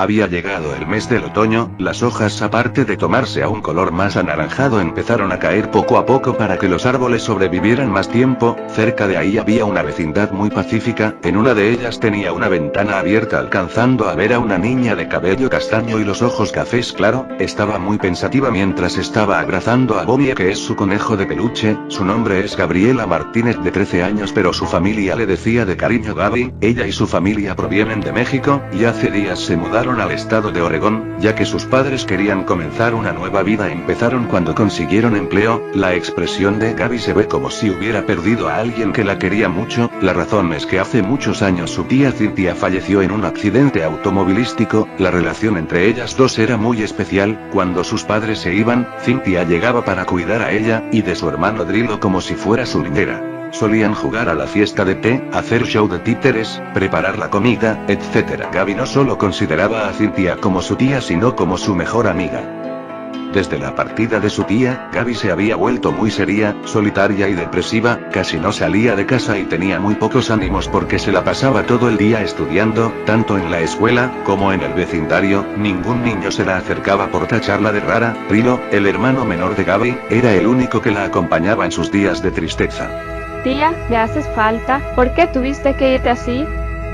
Había llegado el mes del otoño, las hojas aparte de tomarse a un color más anaranjado empezaron a caer poco a poco para que los árboles sobrevivieran más tiempo. Cerca de ahí había una vecindad muy pacífica, en una de ellas tenía una ventana abierta alcanzando a ver a una niña de cabello castaño y los ojos cafés claro, estaba muy pensativa mientras estaba abrazando a Bobby que es su conejo de peluche, su nombre es Gabriela Martínez de 13 años pero su familia le decía de cariño Gaby, ella y su familia provienen de México, y hace días se mudaron al estado de Oregón, ya que sus padres querían comenzar una nueva vida. Empezaron cuando consiguieron empleo. La expresión de Gaby se ve como si hubiera perdido a alguien que la quería mucho. La razón es que hace muchos años su tía Cynthia falleció en un accidente automovilístico. La relación entre ellas dos era muy especial. Cuando sus padres se iban, Cynthia llegaba para cuidar a ella y de su hermano Drilo como si fuera su niñera. Solían jugar a la fiesta de té, hacer show de títeres, preparar la comida, etc. Gaby no solo consideraba a Cynthia como su tía sino como su mejor amiga. Desde la partida de su tía, Gaby se había vuelto muy seria, solitaria y depresiva, casi no salía de casa y tenía muy pocos ánimos porque se la pasaba todo el día estudiando, tanto en la escuela, como en el vecindario. Ningún niño se la acercaba por tacharla de rara. Rilo, el hermano menor de Gaby, era el único que la acompañaba en sus días de tristeza. Tía, me haces falta, ¿por qué tuviste que irte así?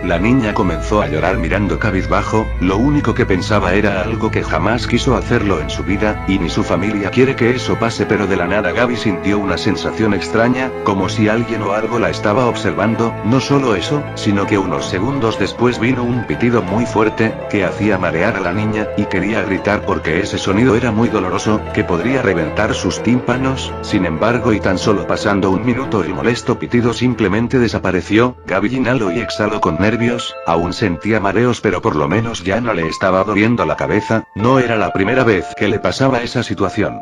La niña comenzó a llorar mirando cabizbajo, lo único que pensaba era algo que jamás quiso hacerlo en su vida, y ni su familia quiere que eso pase, pero de la nada Gaby sintió una sensación extraña, como si alguien o algo la estaba observando. No solo eso, sino que unos segundos después vino un pitido muy fuerte, que hacía marear a la niña, y quería gritar porque ese sonido era muy doloroso, que podría reventar sus tímpanos. Sin embargo, y tan solo pasando un minuto el molesto pitido simplemente desapareció. Gaby inhaló y exhaló con nervios, aún sentía mareos pero por lo menos ya no le estaba doliendo la cabeza. No era la primera vez que le pasaba esa situación.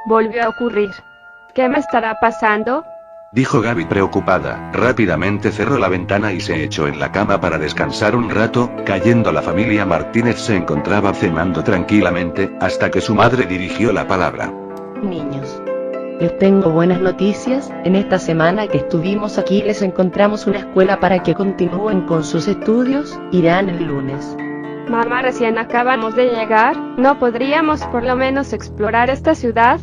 Volvió a ocurrir. ¿Qué me estará pasando? Dijo Gaby preocupada. Rápidamente cerró la ventana y se echó en la cama para descansar un rato. Cayendo la familia Martínez se encontraba cenando tranquilamente, hasta que su madre dirigió la palabra. Niños, les tengo buenas noticias. En esta semana que estuvimos aquí les encontramos una escuela para que continúen con sus estudios. Irán el lunes. Mamá, recién acabamos de llegar, ¿no podríamos por lo menos explorar esta ciudad?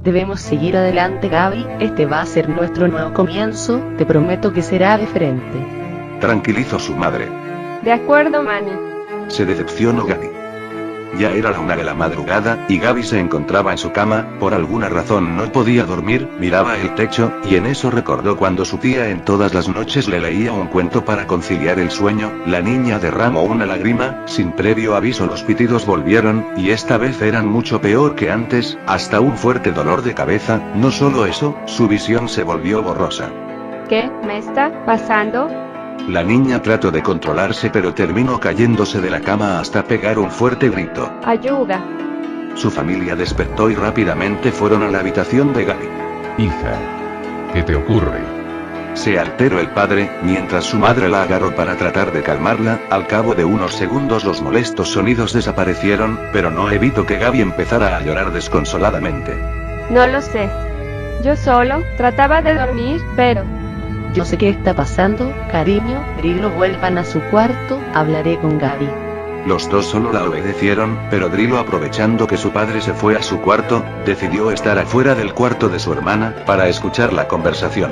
Debemos seguir adelante, Gaby, este va a ser nuestro nuevo comienzo, te prometo que será diferente. Tranquilizó su madre. De acuerdo, mami. Se decepcionó Gaby. Ya era la 1 de la madrugada, y Gaby se encontraba en su cama. Por alguna razón no podía dormir, miraba el techo, y en eso recordó cuando su tía en todas las noches le leía un cuento para conciliar el sueño. La niña derramó una lágrima. Sin previo aviso los pitidos volvieron, y esta vez eran mucho peor que antes, hasta un fuerte dolor de cabeza. No solo eso, su visión se volvió borrosa. ¿Qué me está pasando? La niña trató de controlarse pero terminó cayéndose de la cama hasta pegar un fuerte grito. ¡Ayuda! Su familia despertó y rápidamente fueron a la habitación de Gaby. Hija, ¿qué te ocurre? Se alteró el padre, mientras su madre la agarró para tratar de calmarla. Al cabo de unos segundos los molestos sonidos desaparecieron, pero no evitó que Gaby empezara a llorar desconsoladamente. No lo sé. Yo solo trataba de dormir, pero... Yo sé qué está pasando, cariño. Drilo, vuelvan a su cuarto, hablaré con Gaby. Los dos solo la obedecieron, pero Drilo, aprovechando que su padre se fue a su cuarto, decidió estar afuera del cuarto de su hermana, para escuchar la conversación.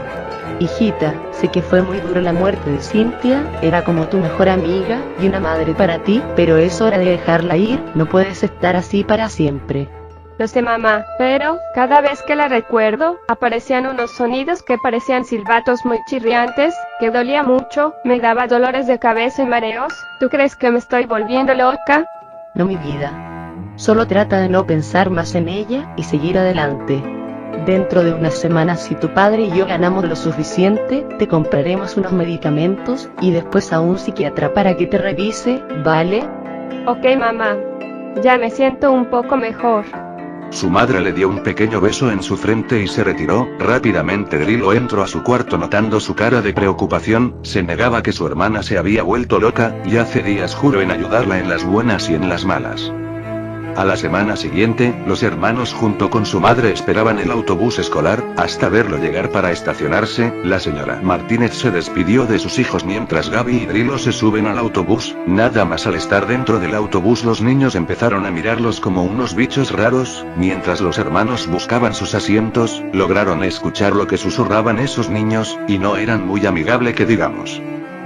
Hijita, sé que fue muy dura la muerte de Cynthia, era como tu mejor amiga, y una madre para ti, pero es hora de dejarla ir, no puedes estar así para siempre. Lo sé, mamá, pero cada vez que la recuerdo, aparecían unos sonidos que parecían silbatos muy chirriantes, que dolía mucho, me daba dolores de cabeza y mareos. ¿Tú crees que me estoy volviendo loca? No, mi vida. Solo trata de no pensar más en ella y seguir adelante. Dentro de unas semanas, si tu padre y yo ganamos lo suficiente, te compraremos unos medicamentos y después a un psiquiatra para que te revise, ¿vale? Ok, mamá. Ya me siento un poco mejor. Su madre le dio un pequeño beso en su frente y se retiró. Rápidamente Drilo entró a su cuarto notando su cara de preocupación. Se negaba que su hermana se había vuelto loca, y hace días juró en ayudarla en las buenas y en las malas. A la semana siguiente, los hermanos junto con su madre esperaban el autobús escolar, hasta verlo llegar para estacionarse. La señora Martínez se despidió de sus hijos mientras Gaby y Drilo se suben al autobús. Nada más al estar dentro del autobús los niños empezaron a mirarlos como unos bichos raros. Mientras los hermanos buscaban sus asientos, lograron escuchar lo que susurraban esos niños, y no eran muy amigable que digamos.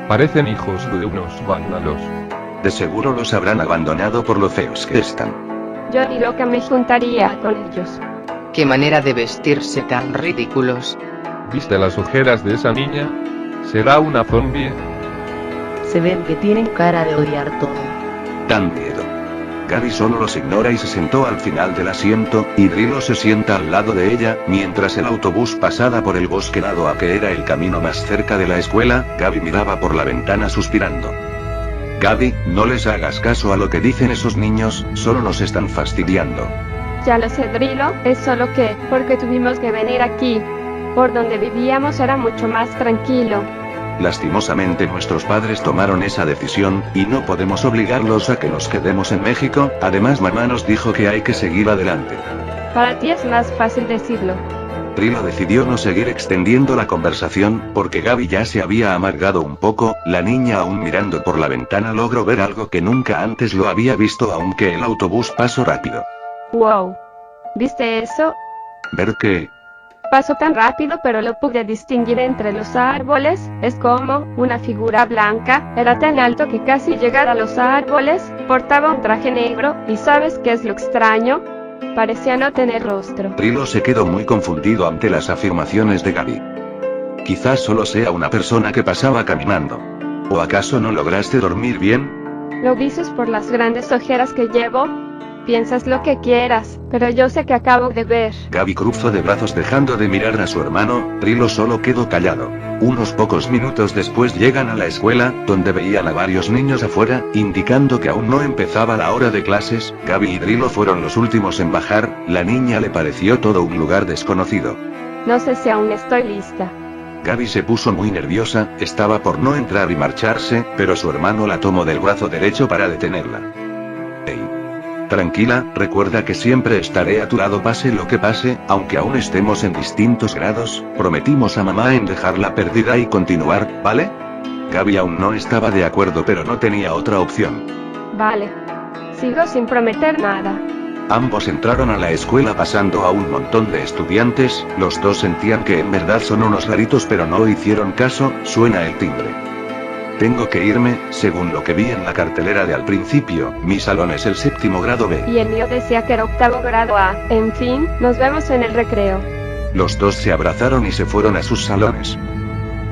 Parecen hijos de unos vándalos. De seguro los habrán abandonado por lo feos que están. Yo ni loca me juntaría con ellos. Qué manera de vestirse tan ridículos. ¿Viste las ojeras de esa niña? ¿Será una zombie? Se ven que tienen cara de odiar todo. Dan miedo. Gaby solo los ignora y se sentó al final del asiento, y Drilo se sienta al lado de ella, mientras el autobús pasaba por el bosque dado a que era el camino más cerca de la escuela. Gaby miraba por la ventana suspirando. Gaby, no les hagas caso a lo que dicen esos niños, solo nos están fastidiando. Ya lo sé, Drilo, es solo que, porque tuvimos que venir aquí. Por donde vivíamos era mucho más tranquilo. Lastimosamente nuestros padres tomaron esa decisión, y no podemos obligarlos a que nos quedemos en México. Además mamá nos dijo que hay que seguir adelante. Para ti es más fácil decirlo. Drilo decidió no seguir extendiendo la conversación, porque Gaby ya se había amargado un poco. La niña aún mirando por la ventana logró ver algo que nunca antes lo había visto aunque el autobús pasó rápido. Wow. ¿Viste eso? ¿Ver qué? Pasó tan rápido pero lo pude distinguir entre los árboles. Es como una figura blanca, era tan alto que casi llegara a los árboles, portaba un traje negro, y ¿sabes qué es lo extraño? Parecía no tener rostro. Drilo se quedó muy confundido ante las afirmaciones de Gaby. Quizás solo sea una persona que pasaba caminando. ¿O acaso no lograste dormir bien? ¿Lo dices por las grandes ojeras que llevo? Piensas lo que quieras, pero yo sé que acabo de ver. Gaby cruzó de brazos dejando de mirar a su hermano. Drilo solo quedó callado. Unos pocos minutos después llegan a la escuela, donde veían a varios niños afuera, indicando que aún no empezaba la hora de clases. Gaby y Drilo fueron los últimos en bajar. La niña le pareció todo un lugar desconocido. No sé si aún estoy lista. Gaby se puso muy nerviosa, estaba por no entrar y marcharse, pero su hermano la tomó del brazo derecho para detenerla. Hey. Tranquila, recuerda que siempre estaré a tu lado pase lo que pase, aunque aún estemos en distintos grados. Prometimos a mamá en dejarla perdida y continuar, ¿vale? Gaby aún no estaba de acuerdo pero no tenía otra opción. Vale. Sigo sin prometer nada. Ambos entraron a la escuela pasando a un montón de estudiantes. Los dos sentían que en verdad son unos raritos pero no hicieron caso. Suena el timbre. Tengo que irme, según lo que vi en la cartelera de al principio. Mi salón es el 7º grado B. Y el mío decía que era 8º grado A. En fin, nos vemos en el recreo. Los dos se abrazaron y se fueron a sus salones.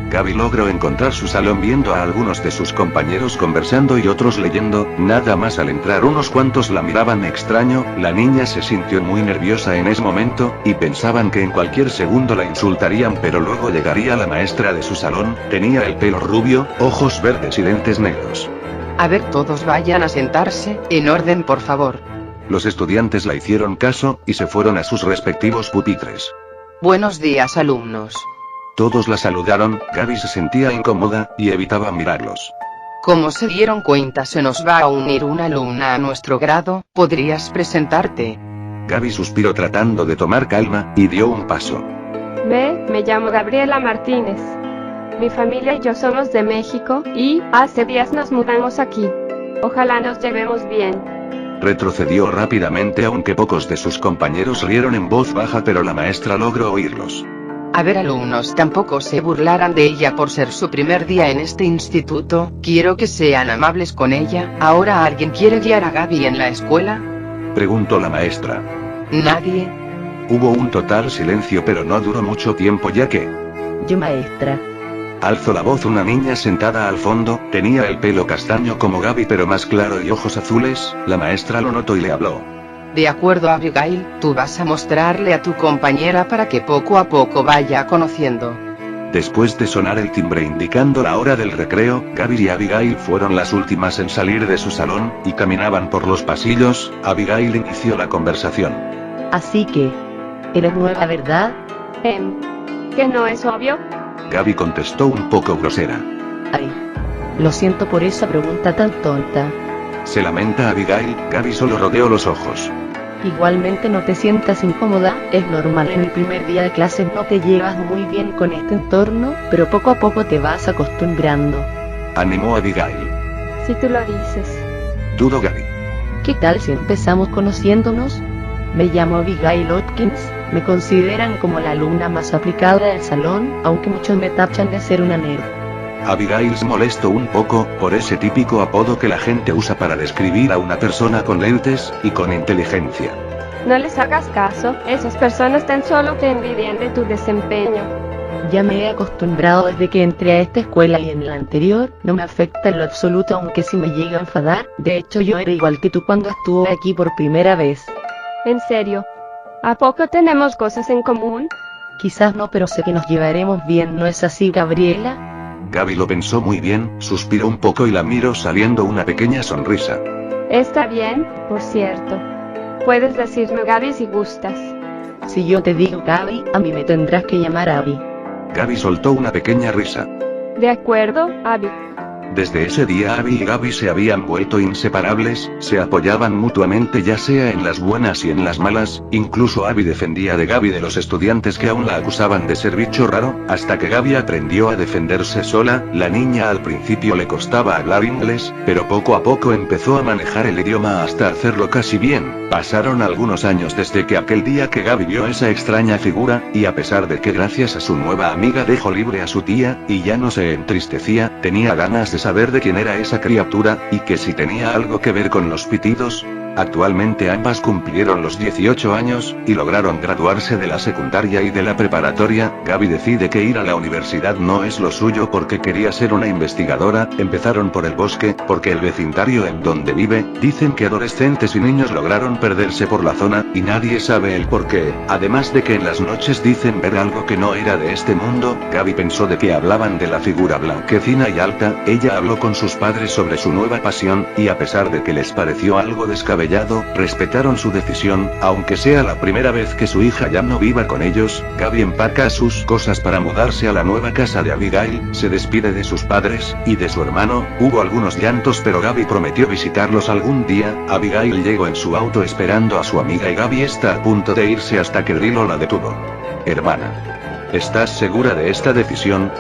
Gaby logró encontrar su salón viendo a algunos de sus compañeros conversando y otros leyendo. Nada más al entrar unos cuantos la miraban extraño. La niña se sintió muy nerviosa en ese momento, y pensaban que en cualquier segundo la insultarían, pero luego llegaría la maestra de su salón. Tenía el pelo rubio, ojos verdes y lentes negros. A ver, todos vayan a sentarse, en orden por favor. Los estudiantes la hicieron caso, y se fueron a sus respectivos pupitres. Buenos días, alumnos. Todos la saludaron. Gaby se sentía incómoda, y evitaba mirarlos. Como se dieron cuenta, se nos va a unir una alumna a nuestro grado. ¿Podrías presentarte? Gaby suspiró tratando de tomar calma, y dio un paso. Me llamo Gabriela Martínez. Mi familia y yo somos de México, y hace días nos mudamos aquí. Ojalá nos llevemos bien. Retrocedió rápidamente aunque pocos de sus compañeros rieron en voz baja, pero la maestra logró oírlos. A ver, alumnos, tampoco se burlaran de ella por ser su primer día en este instituto. Quiero que sean amables con ella. ¿Ahora alguien quiere guiar a Gaby en la escuela? Preguntó la maestra. ¿Nadie? Hubo un total silencio, pero no duró mucho tiempo ya que... Yo, maestra. Alzó la voz una niña sentada al fondo. Tenía el pelo castaño como Gaby pero más claro y ojos azules. La maestra lo notó y le habló. De acuerdo, Abigail, tú vas a mostrarle a tu compañera para que poco a poco vaya conociendo. Después de sonar el timbre indicando la hora del recreo, Gaby y Abigail fueron las últimas en salir de su salón, y caminaban por los pasillos. Abigail inició la conversación. Así que, ¿eres nueva, verdad? ¿Que no es obvio? Gaby contestó un poco grosera. Ay, lo siento por esa pregunta tan tonta. Se lamenta Abigail. Gaby solo rodeó los ojos. Igualmente no te sientas incómoda, es normal, en el primer día de clases no te llevas muy bien con este entorno, pero poco a poco te vas acostumbrando. Animó Abigail. Si tú lo dices. Dudó Gaby. ¿Qué tal si empezamos conociéndonos? Me llamo Abigail Hopkins, me consideran como la alumna más aplicada del salón, aunque muchos me tachan de ser una nerd. Abigail se molestó un poco por ese típico apodo que la gente usa para describir a una persona con lentes y con inteligencia. No les hagas caso, esas personas tan solo te envidian de tu desempeño. Ya me he acostumbrado desde que entré a esta escuela y en la anterior, no me afecta en lo absoluto aunque sí me llega a enfadar, de hecho yo era igual que tú cuando estuve aquí por primera vez. En serio, ¿a poco tenemos cosas en común? Quizás no, pero sé que nos llevaremos bien, ¿no es así, Gabriela? Gaby lo pensó muy bien, suspiró un poco y la miró saliendo una pequeña sonrisa. Está bien, por cierto. Puedes decirme Gaby si gustas. Si yo te digo Gaby, a mí me tendrás que llamar Abby. Gaby soltó una pequeña risa. De acuerdo, Abby. Desde ese día Abby y Gaby se habían vuelto inseparables, se apoyaban mutuamente ya sea en las buenas y en las malas, incluso Abby defendía de Gaby de los estudiantes que aún la acusaban de ser bicho raro, hasta que Gaby aprendió a defenderse sola. La niña al principio le costaba hablar inglés, pero poco a poco empezó a manejar el idioma hasta hacerlo casi bien. Pasaron algunos años desde que aquel día que Gaby vio esa extraña figura, y a pesar de que gracias a su nueva amiga dejó libre a su tía, y ya no se entristecía, tenía ganas de saber de quién era esa criatura, y que si tenía algo que ver con los pitidos. Actualmente ambas cumplieron los 18 años, y lograron graduarse de la secundaria y de la preparatoria. Gaby decide que ir a la universidad no es lo suyo porque quería ser una investigadora. Empezaron por el bosque, porque el vecindario en donde vive, dicen que adolescentes y niños lograron perderse por la zona, y nadie sabe el por qué, además de que en las noches dicen ver algo que no era de este mundo. Gaby pensó de que hablaban de la figura blanquecina y alta. Ella habló con sus padres sobre su nueva pasión, y a pesar de que les pareció algo descabellado, respetaron su decisión, aunque sea la primera vez que su hija ya no viva con ellos. Gaby empaca sus cosas para mudarse a la nueva casa de Abigail, se despide de sus padres, y de su hermano. Hubo algunos llantos pero Gaby prometió visitarlos algún día. Abigail llegó en su auto esperando a su amiga y Gaby está a punto de irse hasta que Drilo la detuvo. Hermana, ¿estás segura de esta decisión?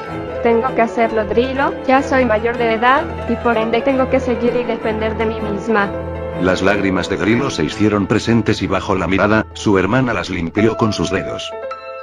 Tengo que hacerlo, Drilo, ya soy mayor de edad, y por ende tengo que seguir y defender de mí misma. Las lágrimas de Drilo se hicieron presentes y bajo la mirada, su hermana las limpió con sus dedos.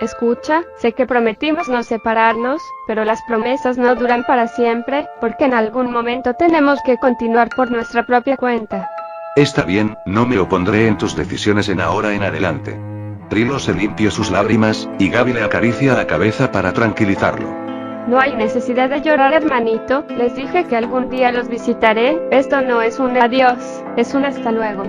Escucha, sé que prometimos no separarnos, pero las promesas no duran para siempre, porque en algún momento tenemos que continuar por nuestra propia cuenta. Está bien, no me opondré en tus decisiones en ahora en adelante. Drilo se limpió sus lágrimas, y Gaby le acaricia la cabeza para tranquilizarlo. No hay necesidad de llorar, hermanito, les dije que algún día los visitaré. Esto no es un adiós, es un hasta luego.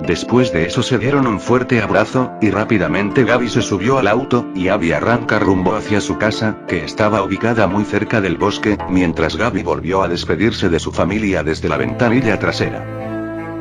Después de eso se dieron un fuerte abrazo, y rápidamente Gaby se subió al auto, y Abby arranca rumbo hacia su casa, que estaba ubicada muy cerca del bosque, mientras Gaby volvió a despedirse de su familia desde la ventanilla trasera.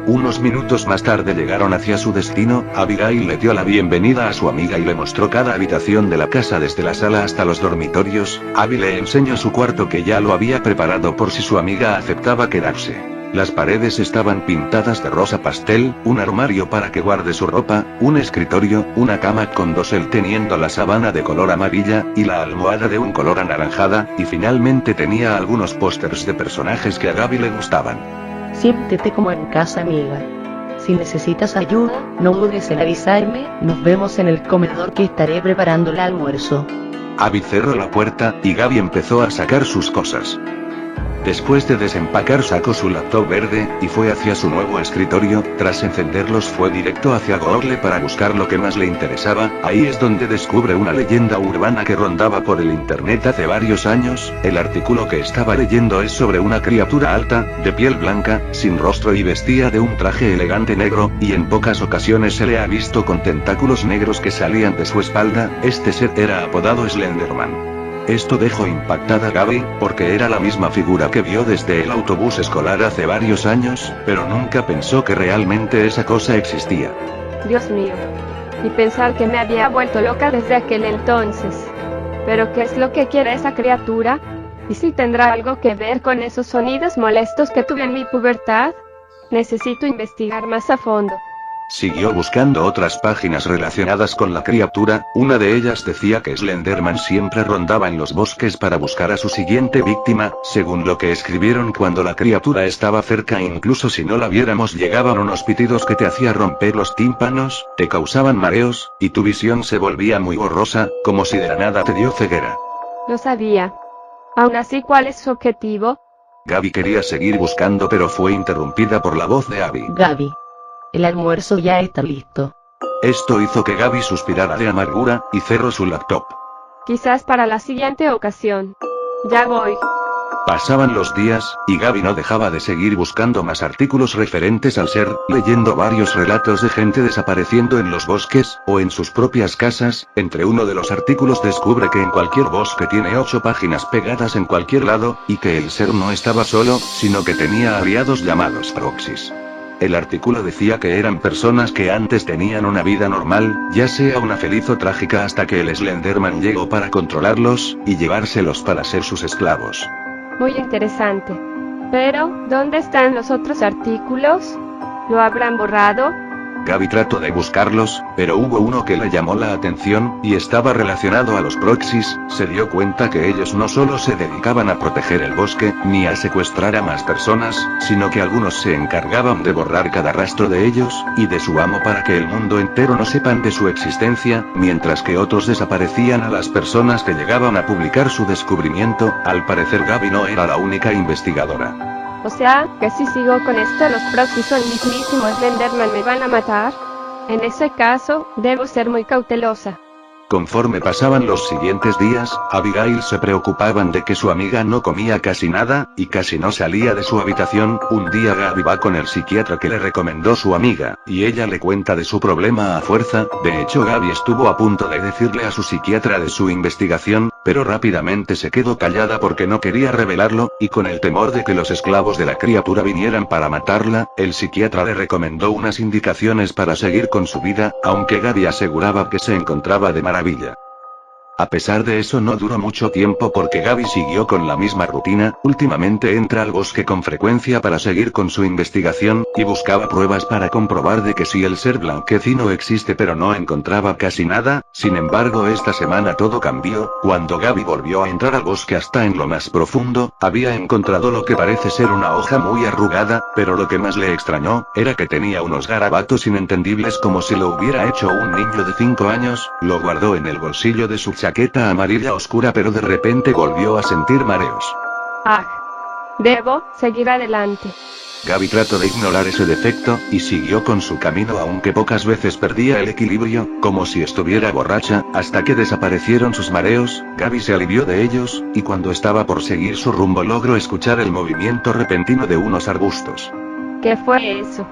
Unos minutos más tarde llegaron hacia su destino. Abigail le dio la bienvenida a su amiga y le mostró cada habitación de la casa desde la sala hasta los dormitorios. Abby le enseñó su cuarto que ya lo había preparado por si su amiga aceptaba quedarse. Las paredes estaban pintadas de rosa pastel, un armario para que guarde su ropa, un escritorio, una cama con dosel teniendo la sábana de color amarilla, y la almohada de un color anaranjada, y finalmente tenía algunos pósters de personajes que a Gaby le gustaban. Siéntete como en casa, amiga. Si necesitas ayuda, no dudes en avisarme, nos vemos en el comedor que estaré preparando el almuerzo. Abby cerró la puerta, y Gaby empezó a sacar sus cosas. Después de desempacar sacó su laptop verde, y fue hacia su nuevo escritorio. Tras encenderlos fue directo hacia Google para buscar lo que más le interesaba. Ahí es donde descubre una leyenda urbana que rondaba por el internet hace varios años. El artículo que estaba leyendo es sobre una criatura alta, de piel blanca, sin rostro y vestía de un traje elegante negro, y en pocas ocasiones se le ha visto con tentáculos negros que salían de su espalda. Este ser era apodado Slenderman. Esto dejó impactada a Gaby, porque era la misma figura que vio desde el autobús escolar hace varios años, pero nunca pensó que realmente esa cosa existía. Dios mío. Y pensar que me había vuelto loca desde aquel entonces. ¿Pero qué es lo que quiere esa criatura? ¿Y si tendrá algo que ver con esos sonidos molestos que tuve en mi pubertad? Necesito investigar más a fondo. Siguió buscando otras páginas relacionadas con la criatura, una de ellas decía que Slenderman siempre rondaba en los bosques para buscar a su siguiente víctima, según lo que escribieron cuando la criatura estaba cerca, incluso si no la viéramos llegaban unos pitidos que te hacía romper los tímpanos, te causaban mareos, y tu visión se volvía muy borrosa, como si de la nada te dio ceguera. Lo sabía. Aún así, ¿cuál es su objetivo? Gaby quería seguir buscando pero fue interrumpida por la voz de Abby. Gaby. El almuerzo ya está listo. Esto hizo que Gaby suspirara de amargura, y cerró su laptop. Quizás para la siguiente ocasión. Ya voy. Pasaban los días, y Gaby no dejaba de seguir buscando más artículos referentes al ser, leyendo varios relatos de gente desapareciendo en los bosques, o en sus propias casas. Entre uno de los artículos descubre que en cualquier bosque tiene 8 páginas pegadas en cualquier lado, y que el ser no estaba solo, sino que tenía aliados llamados proxies. El artículo decía que eran personas que antes tenían una vida normal, ya sea una feliz o trágica, hasta que el Slenderman llegó para controlarlos, y llevárselos para ser sus esclavos. Muy interesante. Pero, ¿dónde están los otros artículos? ¿Lo habrán borrado? Gaby trató de buscarlos, pero hubo uno que le llamó la atención, y estaba relacionado a los proxies. Se dio cuenta que ellos no solo se dedicaban a proteger el bosque, ni a secuestrar a más personas, sino que algunos se encargaban de borrar cada rastro de ellos, y de su amo para que el mundo entero no sepan de su existencia, mientras que otros desaparecían a las personas que llegaban a publicar su descubrimiento. Al parecer Gaby no era la única investigadora. O sea, que si sigo con esto los proxies son mismísimos Slenderman me van a matar. En ese caso, debo ser muy cautelosa. Conforme pasaban los siguientes días, Abigail se preocupaban de que su amiga no comía casi nada, y casi no salía de su habitación. Un día Gaby va con el psiquiatra que le recomendó su amiga, y ella le cuenta de su problema a fuerza. De hecho Gaby estuvo a punto de decirle a su psiquiatra de su investigación, pero rápidamente se quedó callada porque no quería revelarlo, y con el temor de que los esclavos de la criatura vinieran para matarla, el psiquiatra le recomendó unas indicaciones para seguir con su vida, aunque Gaby aseguraba que se encontraba de maravilla. A pesar de eso no duró mucho tiempo porque Gaby siguió con la misma rutina. Últimamente entra al bosque con frecuencia para seguir con su investigación, y buscaba pruebas para comprobar de que sí el ser blanquecino existe, pero no encontraba casi nada. Sin embargo esta semana todo cambió. Cuando Gaby volvió a entrar al bosque hasta en lo más profundo, había encontrado lo que parece ser una hoja muy arrugada, pero lo que más le extrañó, era que tenía unos garabatos inentendibles como si lo hubiera hecho un niño de 5 años. Lo guardó en el bolsillo de su chaqueta amarilla oscura, pero de repente volvió a sentir mareos. Ah. Debo seguir adelante. Gaby trató de ignorar ese defecto, y siguió con su camino aunque pocas veces perdía el equilibrio, como si estuviera borracha, hasta que desaparecieron sus mareos. Gaby se alivió de ellos, y cuando estaba por seguir su rumbo logró escuchar el movimiento repentino de unos arbustos. ¿Qué fue eso?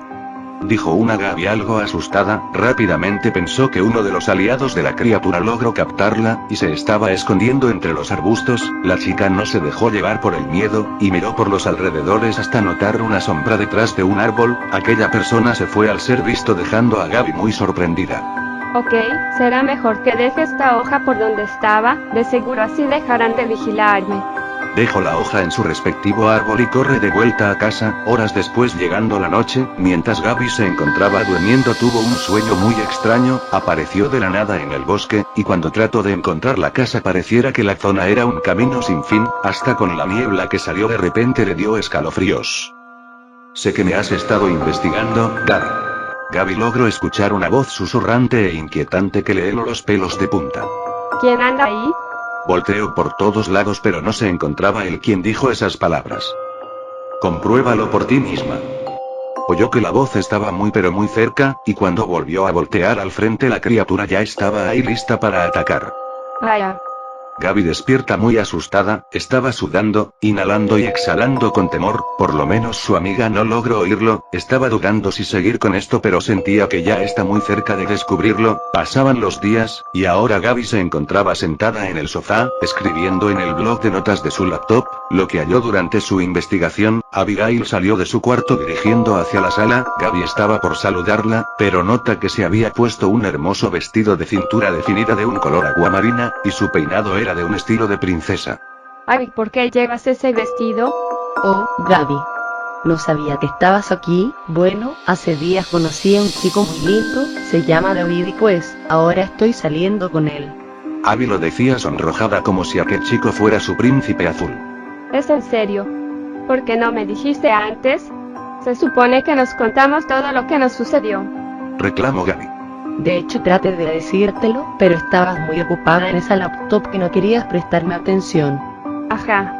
Dijo una Gaby algo asustada. Rápidamente pensó que uno de los aliados de la criatura logró captarla, y se estaba escondiendo entre los arbustos. La chica no se dejó llevar por el miedo, y miró por los alrededores hasta notar una sombra detrás de un árbol. Aquella persona se fue al ser visto, dejando a Gaby muy sorprendida. Ok, será mejor que deje esta hoja por donde estaba, de seguro así dejarán de vigilarme. Dejó la hoja en su respectivo árbol y corre de vuelta a casa. Horas después, llegando la noche, mientras Gaby se encontraba durmiendo, tuvo un sueño muy extraño. Apareció de la nada en el bosque, y cuando trató de encontrar la casa pareciera que la zona era un camino sin fin. Hasta con la niebla que salió de repente le dio escalofríos. Sé que me has estado investigando, Gaby. Gaby logró escuchar una voz susurrante e inquietante que le heló los pelos de punta. ¿Quién anda ahí? Volteó por todos lados pero no se encontraba el quien dijo esas palabras. Compruébalo por ti misma. Oyó que la voz estaba muy pero muy cerca, y cuando volvió a voltear al frente la criatura ya estaba ahí lista para atacar. Vaya. Gaby despierta muy asustada, estaba sudando, inhalando y exhalando con temor. Por lo menos su amiga no logró oírlo. Estaba dudando si seguir con esto, pero sentía que ya está muy cerca de descubrirlo. Pasaban los días, y ahora Gaby se encontraba sentada en el sofá, escribiendo en el blog de notas de su laptop, lo que halló durante su investigación. Abigail salió de su cuarto dirigiendo hacia la sala. Gaby estaba por saludarla, pero nota que se había puesto un hermoso vestido de cintura definida de un color aguamarina, y su peinado era de un estilo de princesa. Ay, ¿por qué llevas ese vestido? Oh, Gaby. No sabía que estabas aquí. Bueno, hace días conocí a un chico muy lindo, se llama David y pues, ahora estoy saliendo con él. Abby lo decía sonrojada como si aquel chico fuera su príncipe azul. ¿Es en serio? ¿Por qué no me dijiste antes? Se supone que nos contamos todo lo que nos sucedió. Reclamó Gaby. De hecho traté de decírtelo, pero estabas muy ocupada en esa laptop que no querías prestarme atención. Ajá.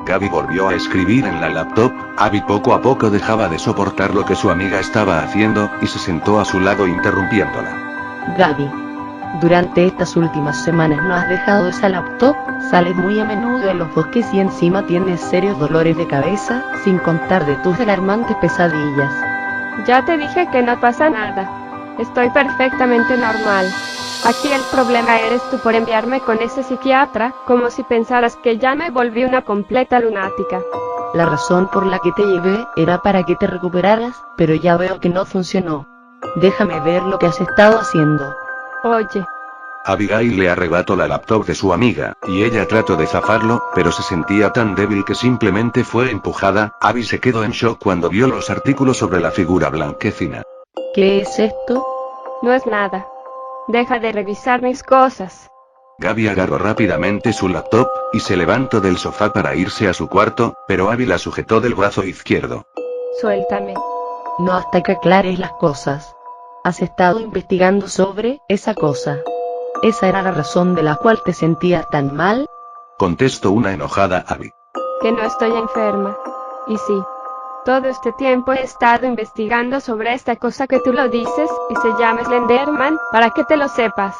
Gaby volvió a escribir en la laptop. Abby poco a poco dejaba de soportar lo que su amiga estaba haciendo, y se sentó a su lado interrumpiéndola. Gaby, durante estas últimas semanas no has dejado esa laptop, sales muy a menudo en los bosques y encima tienes serios dolores de cabeza, sin contar de tus alarmantes pesadillas. Ya te dije que no pasa nada. Estoy perfectamente normal. Aquí el problema eres tú por enviarme con ese psiquiatra, como si pensaras que ya me volví una completa lunática. La razón por la que te llevé era para que te recuperaras, pero ya veo que no funcionó. Déjame ver lo que has estado haciendo. Oye, Abigail le arrebató la laptop de su amiga, y ella trató de zafarlo, pero se sentía tan débil que simplemente fue empujada. Abby se quedó en shock cuando vio los artículos sobre la figura blanquecina. ¿Qué es esto? no es nada. Deja de revisar mis cosas. Gaby agarró rápidamente su laptop, y se levantó del sofá para irse a su cuarto, pero Abby la sujetó del brazo izquierdo. Suéltame. No hasta que aclares las cosas. Has estado investigando sobre esa cosa. ¿Esa era la razón de la cual te sentías tan mal? Contestó una enojada Abby. Que no estoy enferma. Y sí. Todo este tiempo he estado investigando sobre esta cosa que tú lo dices, y se llama Slenderman, para que te lo sepas.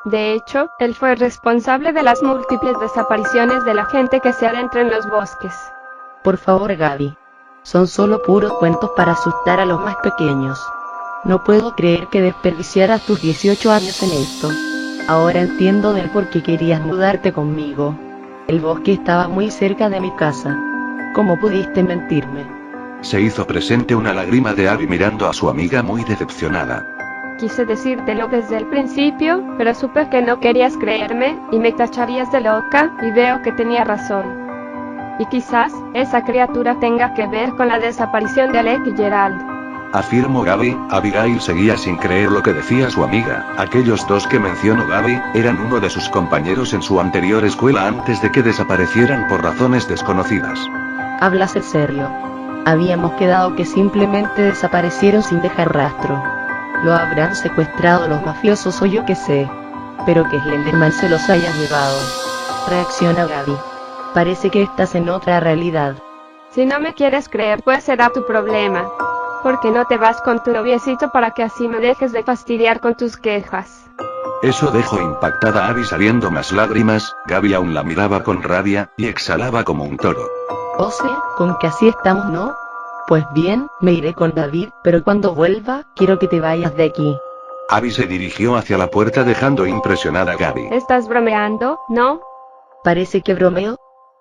De hecho, él fue responsable de las múltiples desapariciones de la gente que se adentra en los bosques. Por favor, Gaby. Son solo puros cuentos para asustar a los más pequeños. No puedo creer que desperdiciaras tus 18 años en esto. Ahora entiendo del por qué querías mudarte conmigo. El bosque estaba muy cerca de mi casa. ¿Cómo pudiste mentirme? Se hizo presente una lágrima de Abby mirando a su amiga muy decepcionada. Quise decírtelo desde el principio, pero supe que no querías creerme, y me tacharías de loca, y veo que tenía razón. Y quizás, esa criatura tenga que ver con la desaparición de Alec y Gerald. Afirmó Gaby. Abigail seguía sin creer lo que decía su amiga. Aquellos dos que mencionó Gaby, eran uno de sus compañeros en su anterior escuela antes de que desaparecieran por razones desconocidas. Hablas en serio. Habíamos quedado que simplemente desaparecieron sin dejar rastro. Lo habrán secuestrado los mafiosos o yo qué sé. Pero que Slenderman se los haya llevado. Reacciona Gaby. Parece que estás en otra realidad. Si no me quieres creer, pues será tu problema. ¿Por qué no te vas con tu noviecito para que así me dejes de fastidiar con tus quejas? Eso dejó impactada a Abby saliendo más lágrimas. Gaby aún la miraba con rabia, y exhalaba como un toro. O sea, con que así estamos, ¿no? Pues bien, me iré con David, pero cuando vuelva, quiero que te vayas de aquí. Abby se dirigió hacia la puerta dejando impresionada a Gaby. ¿Estás bromeando, no? Parece que bromeo.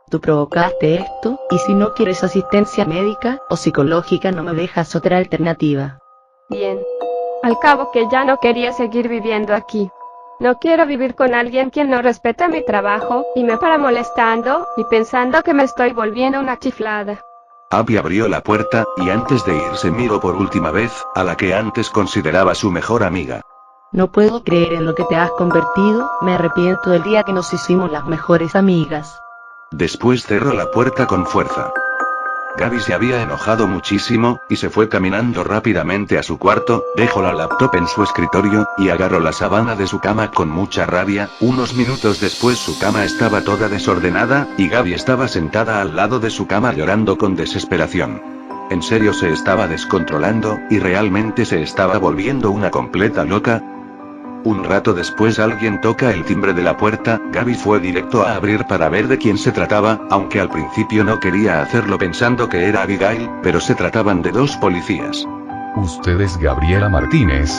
Tú provocaste esto, y si no quieres asistencia médica o psicológica no me dejas otra alternativa. Bien. Al cabo que ya no quería seguir viviendo aquí. No quiero vivir con alguien quien no respeta mi trabajo, y me para molestando, y pensando que me estoy volviendo una chiflada. Abby abrió la puerta, y antes de irse miró por última vez, a la que antes consideraba su mejor amiga. No puedo creer en lo que te has convertido, me arrepiento del día que nos hicimos las mejores amigas. Después cerró la puerta con fuerza. Gaby se había enojado muchísimo, y se fue caminando rápidamente a su cuarto, dejó la laptop en su escritorio, y agarró la sábana de su cama con mucha rabia. Unos minutos después su cama estaba toda desordenada, y Gaby estaba sentada al lado de su cama llorando con desesperación. En serio se estaba descontrolando, y realmente se estaba volviendo una completa loca. Un rato después alguien toca el timbre de la puerta. Gaby fue directo a abrir para ver de quién se trataba, aunque al principio no quería hacerlo pensando que era Abigail, pero se trataban de dos policías. ¿Usted es Gabriela Martínez?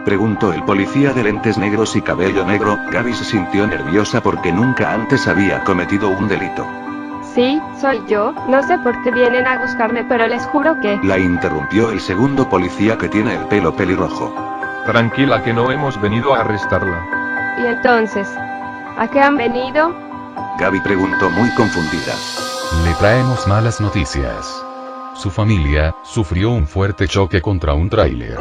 Preguntó el policía de lentes negros y cabello negro. Gaby se sintió nerviosa porque nunca antes había cometido un delito. Sí, soy yo, no sé por qué vienen a buscarme, pero les juro que... La interrumpió el segundo policía que tiene el pelo pelirrojo. Tranquila que no hemos venido a arrestarla. ¿Y entonces? ¿A qué han venido? Gaby preguntó muy confundida. Le traemos malas noticias. Su familia sufrió un fuerte choque contra un tráiler.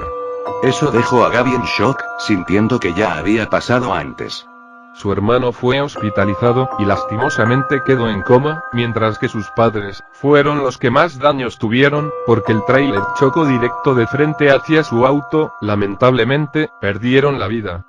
Eso dejó a Gaby en shock, sintiendo que ya había pasado antes. Su hermano fue hospitalizado y lastimosamente quedó en coma, mientras que sus padres fueron los que más daños tuvieron, porque el tráiler chocó directo de frente hacia su auto. Lamentablemente, perdieron la vida.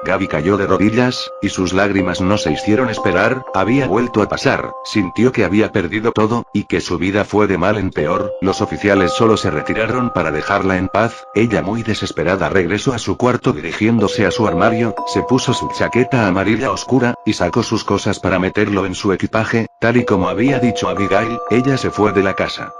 Gaby cayó de rodillas, y sus lágrimas no se hicieron esperar. Había vuelto a pasar, sintió que había perdido todo, y que su vida fue de mal en peor. Los oficiales solo se retiraron para dejarla en paz. Ella, muy desesperada, regresó a su cuarto dirigiéndose a su armario, se puso su chaqueta amarilla oscura, y sacó sus cosas para meterlo en su equipaje. Tal y como había dicho Abigail, ella se fue de la casa.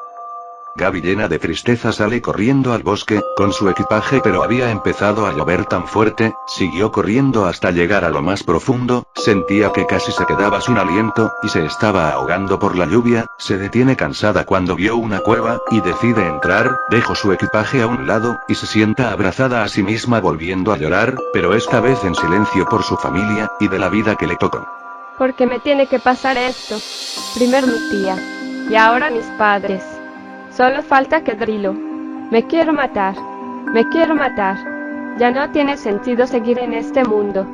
Gaby, llena de tristeza, sale corriendo al bosque, con su equipaje, pero había empezado a llover tan fuerte, siguió corriendo hasta llegar a lo más profundo, sentía que casi se quedaba sin aliento, y se estaba ahogando por la lluvia. Se detiene cansada cuando vio una cueva, y decide entrar, dejó su equipaje a un lado, y se sienta abrazada a sí misma volviendo a llorar, pero esta vez en silencio por su familia, y de la vida que le tocó. ¿Por qué me tiene que pasar esto? Primero mi tía, y ahora mis padres. Solo falta que Drilo. Me quiero matar. Me quiero matar. Ya no tiene sentido seguir en este mundo.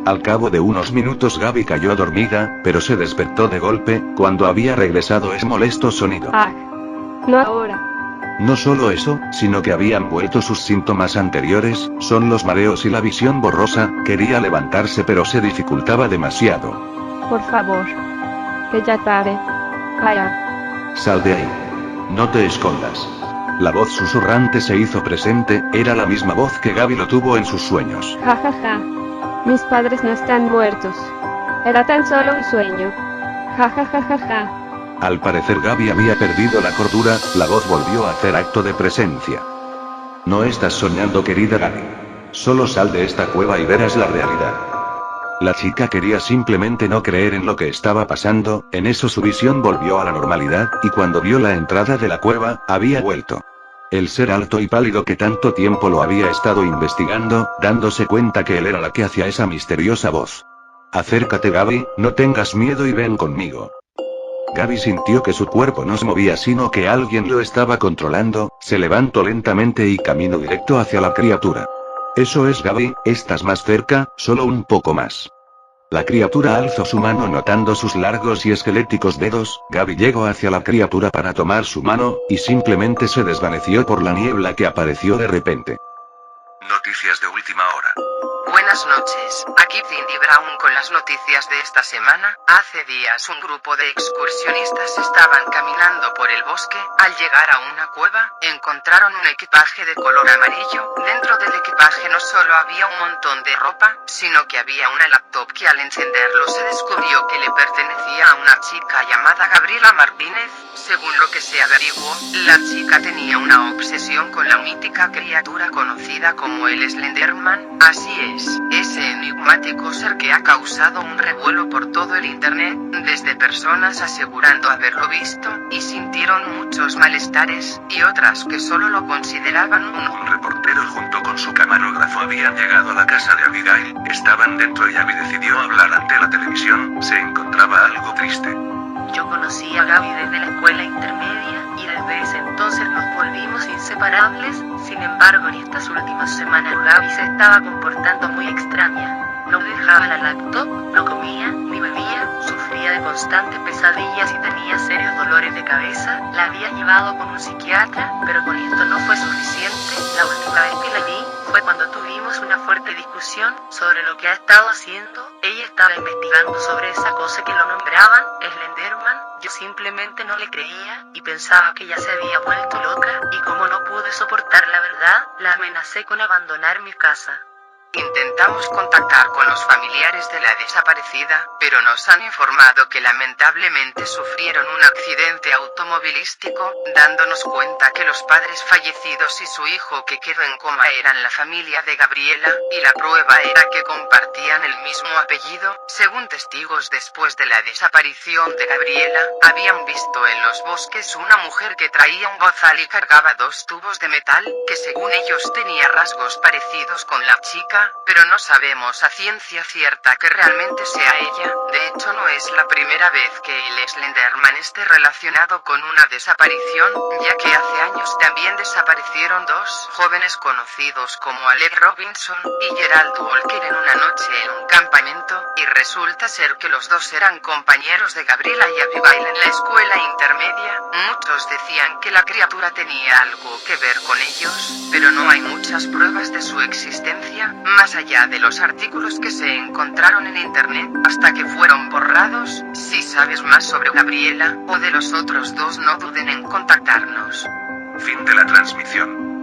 Al cabo de unos minutos Gaby cayó dormida, pero se despertó de golpe, cuando había regresado ese molesto sonido. Ah. No ahora. No solo eso, sino que habían vuelto sus síntomas anteriores, son los mareos y la visión borrosa. Quería levantarse pero se dificultaba demasiado. Por favor. Que ya tarde. Vaya. Sal de ahí. No te escondas. La voz susurrante se hizo presente, era la misma voz que Gaby lo tuvo en sus sueños. Ja ja ja. Mis padres no están muertos. Era tan solo un sueño. Ja ja ja ja ja. Al parecer Gaby había perdido la cordura, la voz volvió a hacer acto de presencia. No estás soñando, querida Gaby. Solo sal de esta cueva y verás la realidad. La chica quería simplemente no creer en lo que estaba pasando. En eso su visión volvió a la normalidad, y cuando vio la entrada de la cueva, había vuelto. El ser alto y pálido que tanto tiempo lo había estado investigando, dándose cuenta que él era la que hacía esa misteriosa voz. Acércate, Gaby, no tengas miedo y ven conmigo. Gaby sintió que su cuerpo no se movía, sino que alguien lo estaba controlando. Se levantó lentamente y caminó directo hacia la criatura. Eso es, Gaby, estás más cerca, solo un poco más. La criatura alzó su mano notando sus largos y esqueléticos dedos. Gaby llegó hacia la criatura para tomar su mano, y simplemente se desvaneció por la niebla que apareció de repente. Noticias de última hora. Buenas noches, aquí Cindy Brown con las noticias de esta semana. Hace días un grupo de excursionistas estaban caminando por el bosque. Al llegar a una cueva, encontraron un equipaje de color amarillo. Dentro del equipaje no solo había un montón de ropa, sino que había una laptop que al encenderlo se descubrió que le pertenecía a una chica llamada Gabriela Martínez. Según lo que se averiguó, la chica tenía una obsesión con la mítica criatura conocida como el Slenderman. Así es, ese enigmático ser que ha causado un revuelo por todo el internet, desde personas asegurando haberlo visto, y sintieron muchos malestares, y otras que solo lo consideraban un reportero junto con su camarógrafo habían llegado a la casa de Abigail, estaban dentro y Abby decidió hablar ante la televisión. Se encontraba algo triste. Yo conocí a Gaby desde la escuela intermedia, y desde ese entonces nos volvimos inseparables. Sin embargo, en estas últimas semanas Gaby se estaba comportando muy extraña. No dejaba la laptop, no comía, ni bebía, sufría de constantes pesadillas y tenía serios dolores de cabeza. La había llevado con un psiquiatra, pero con esto no fue suficiente. La última vez que la vi fue cuando tuvimos una fuerte discusión sobre lo que ha estado haciendo. Ella estaba investigando sobre esa cosa que lo nombraban Slenderman. Yo simplemente no le creía, y pensaba que ella se había vuelto loca, y como no pude soportar la verdad, la amenacé con abandonar mi casa. Intentamos contactar con los familiares de la desaparecida, pero nos han informado que lamentablemente sufrieron un accidente automovilístico, dándonos cuenta que los padres fallecidos y su hijo que quedó en coma eran la familia de Gabriela, y la prueba era que compartían el mismo apellido. Según testigos, después de la desaparición de Gabriela, habían visto en los bosques una mujer que traía un bozal y cargaba 2 tubos de metal, que según ellos tenía rasgos parecidos con la chica. amiga, pero no sabemos a ciencia cierta que realmente sea ella. De hecho, no es la primera vez que el Slenderman esté relacionado con una desaparición, ya que hace años también desaparecieron dos jóvenes conocidos como Alec Robinson y Gerald Walker en una noche en un campamento, y resulta ser que los dos eran compañeros de Gabriela y Abigail en la escuela intermedia. Muchos decían que la criatura tenía algo que ver con ellos, pero no hay muchas pruebas de su existencia, más allá de los artículos que se encontraron en internet, hasta que fueron borrados. Si sabes más sobre Gabriela o de los otros dos, no duden en contactarnos. Fin de la transmisión.